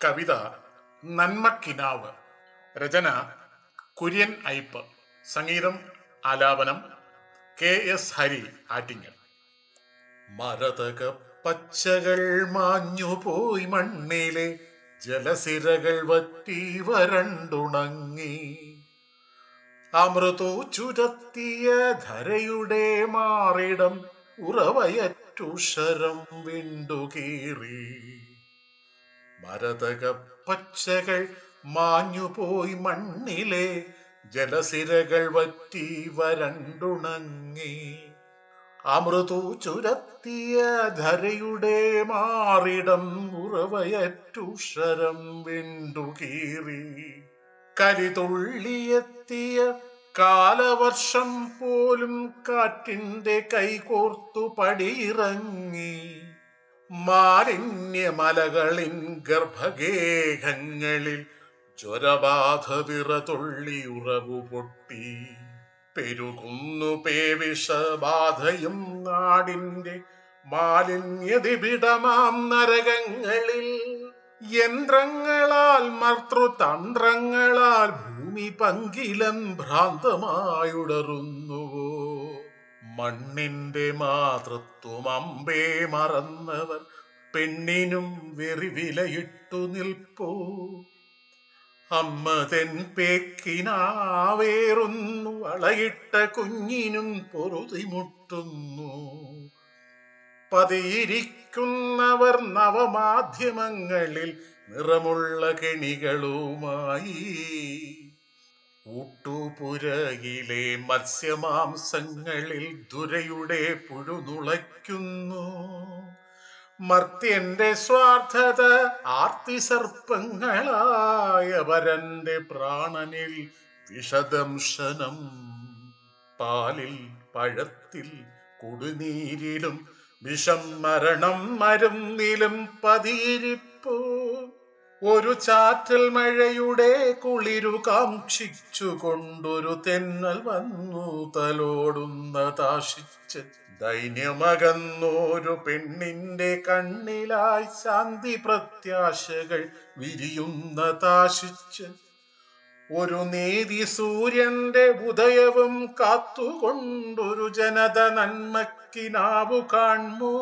കവിത നന്മക്കിനാവ്. രചന കുര്യൻ ഐപ്പ്. സംഗീതം ആലാപനം KS ഹരി ആറ്റിങ്ങൽ. മരതക പച്ചകൾ മാഞ്ഞുപോയി മണ്ണിലെ ജലസിരകൾ വറ്റി വരണ്ടുണങ്ങി. അമൃതു ചുരത്തിയ ധരയുടെ മാറിടം ഉറവയറ്റുഷരം വിണ്ടുകീറി. മരതക പച്ചകൾ മാഞ്ഞുപോയി മണ്ണിലെ ജലസിരകൾ വറ്റി വരണ്ടുണങ്ങി. അമൃതു ചുരത്തിയ ധരയുടെ മാറിടം ഉറവയറ്റുഷരം വിണ്ടുകീറി. കരിതുള്ളിയെത്തിയ കാലവർഷം പോലും കാറ്റിന്റെ കൈകോർത്തു പടിയിറങ്ങി. മാലിന്യമലകളിൻ ഗർഭഗേഹങ്ങളിൽ ജ്വരബാധ വിറതുള്ളി ഉറവു പൊട്ടി. പെരുകുന്നു പേവിഷബാധയും നാടിന്റെ മാലിന്യതിപിടമാം നരകങ്ങളിൽ. യന്ത്രങ്ങളാൽ മർത്തൃതന്ത്രങ്ങളാൽ ഭൂമി പങ്കിലം ഭ്രാന്തമായുടറുന്നുവോ. മണ്ണിന്റെ മാതൃത്വം അമ്പേ മറന്നവർ പെണ്ണിനും വെറിവിലയിട്ടു നിൽപ്പൂ. അമ്മതൻ പേക്കിനാവേറുന്നു, വളയിട്ട കുഞ്ഞിനും പൊറുതിമുട്ടുന്നു. പതിയിരിക്കുന്നവർ നവമാധ്യമങ്ങളിൽ നിറമുള്ള കെണികളുമായി. ഊട്ടുപുരയിലെ മത്സ്യമാംസങ്ങളിൽ ദുരയുടെ പുഴുനുളയ്ക്കുന്നു. മർത്യന്റെ സ്വാർത്ഥത ആർത്തിസർപ്പങ്ങളായ വരന്റെ പ്രാണനിൽ വിഷദംശനം. പാലിൽ പഴത്തിൽ കുടിനീരിലും വിഷം മരണം മരുന്നിലും പതിയിരിപ്പു. ഒരു ചാറ്റൽ മഴയുടെ കുളിരു കാക്ഷിച്ചുകൊണ്ടൊരു തെന്നൽ വന്നു തലോടുന്നതാശിച്ച്. ദൈന്യമകന്നൊരു പെണ്ണിന്റെ കണ്ണിലായി ശാന്തി പ്രത്യാശകൾ വിരിയുന്നതാശിച്ച്. ഒരു നീതി സൂര്യന്റെ ഉദയവും കാത്തുകൊണ്ടൊരു ജനത നന്മക്കിനാവു കാൺമോ.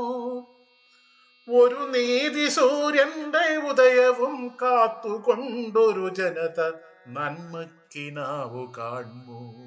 ഒരു നീതി സൂര്യന്റെ ഉദയവും കാത്തുകൊണ്ടൊരു ജനത നന്മക്കിനാവു കാൺമോ.